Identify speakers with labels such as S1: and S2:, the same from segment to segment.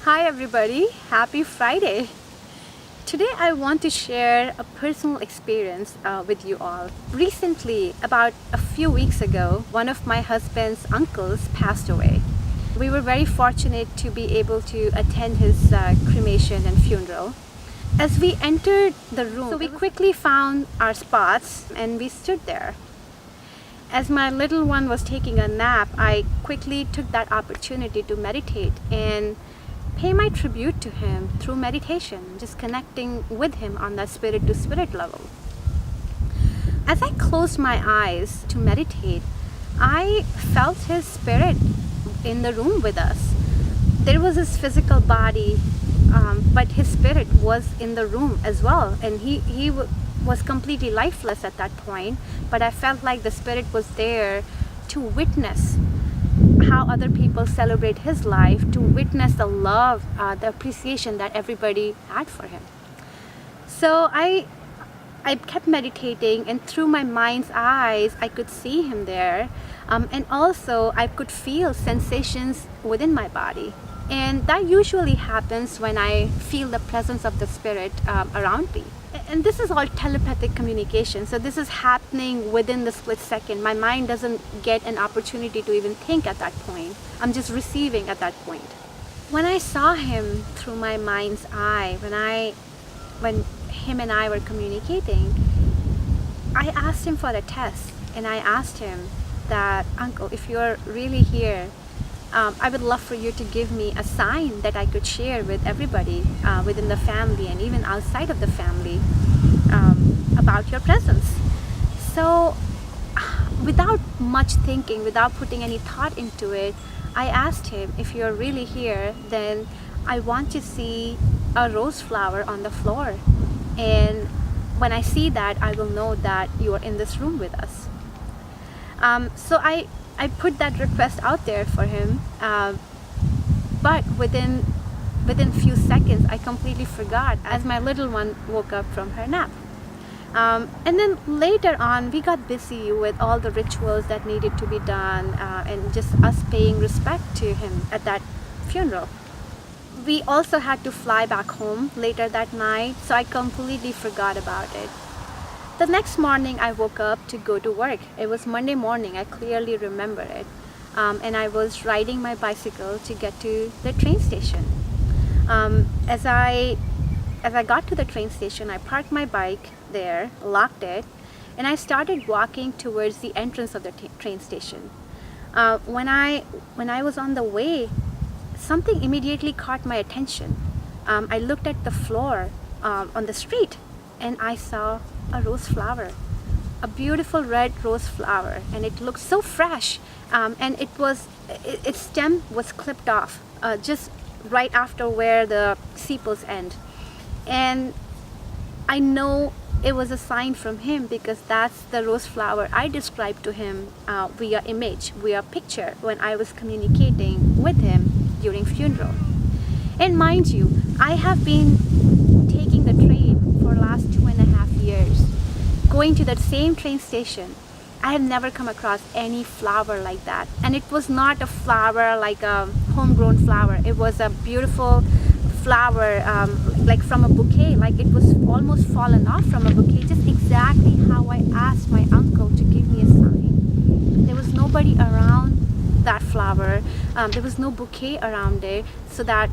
S1: Hi everybody, happy Friday. Today I want to share a personal experience with you all. Recently, about a few weeks ago, one of my husband's uncles passed away. We were very fortunate to be able to attend his cremation and funeral. As we entered the room, we quickly found our spots and we stood there. As my little one was taking a nap, I quickly took that opportunity to meditate and pay my tribute to him through meditation, just connecting with him on that spirit to spirit level. As I closed my eyes to meditate, I felt his spirit in the room with us. There was his physical body, but his spirit was in the room as well, and he was completely lifeless at that point, but I felt like the spirit was there to witness how other people celebrate his life, to witness the love, the appreciation that everybody had for him. So I kept meditating, and through my mind's eyes I could see him there, and also I could feel sensations within my body. And that usually happens when I feel the presence of the spirit around me. And this is all telepathic communication, so this is happening within the split second. My mind doesn't get an opportunity to even think at that point. I'm just receiving at that point. When I saw him through my mind's eye, when him and I were communicating, I asked him for a test, and I asked him that, "Uncle, if you're really here, I would love for you to give me a sign that I could share with everybody within the family and even outside of the family about your presence." So without much thinking, without putting any thought into it, I asked him, "If you're really here, then I want to see a rose flower on the floor. And when I see that, I will know that you are in this room with us." So I put that request out there for him, but within few seconds I completely forgot as my little one woke up from her nap. And then later on we got busy with all the rituals that needed to be done, and just us paying respect to him at that funeral. We also had to fly back home later that night, so I completely forgot about it. The next morning I woke up to go to work. It was Monday morning, I clearly remember it. And I was riding my bicycle to get to the train station. As I got to the train station, I parked my bike there, locked it, and I started walking towards the entrance of the train station. When I was on the way, something immediately caught my attention. I looked at the floor on the street, and I saw a rose flower, a beautiful red rose flower, and it looked so fresh, and its stem was clipped off just right after where the sepals end. And I know it was a sign from him, because that's the rose flower I described to him via image, via picture, when I was communicating with him during funeral. And mind you, I have been taking the train for the last 2.5 years, going to that same train station. I have never come across any flower like that, and it was not a flower like a homegrown flower. It was a beautiful flower, like from a bouquet, like it was almost fallen off from a bouquet, just exactly how I asked my uncle to give me a sign. There was nobody around that flower, there was no bouquet around it, so that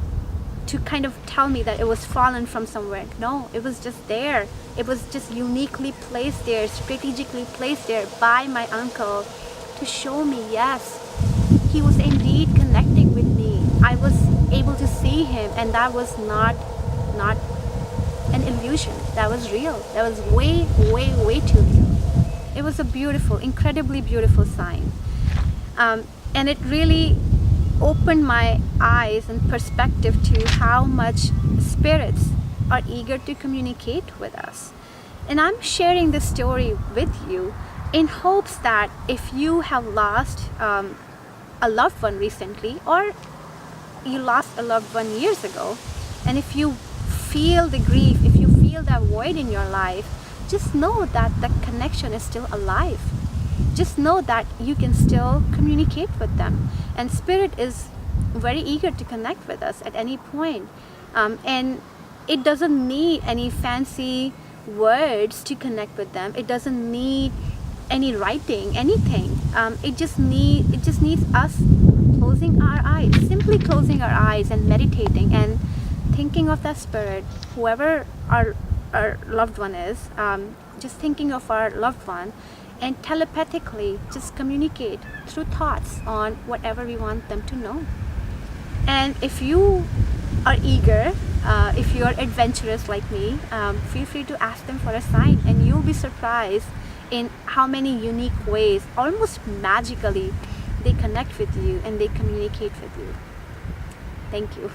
S1: to kind of tell me that it was fallen from somewhere. No, it was just there. It was just uniquely placed there, strategically placed there by my uncle to show me, yes, he was indeed connecting with me. I was able to see him, and that was not an illusion. That was real. That was way, way, way too real. It was a beautiful, incredibly beautiful sign. And it really opened my eyes and perspective to how much spirits are eager to communicate with us. And I'm sharing this story with you in hopes that if you have lost a loved one recently, or you lost a loved one years ago, and if you feel the grief, if you feel that void in your life, just know that the connection is still alive. Just know that you can still communicate with them, and spirit is very eager to connect with us at any point. And it doesn't need any fancy words to connect with them. It doesn't need any writing, anything. It just needs us closing our eyes, simply closing our eyes and meditating and thinking of that spirit, whoever our loved one is, just thinking of our loved one, and telepathically just communicate through thoughts on whatever we want them to know. And if you are eager, if you are adventurous like me, feel free to ask them for a sign, and you'll be surprised in how many unique ways, almost magically, they connect with you and they communicate with you. Thank you.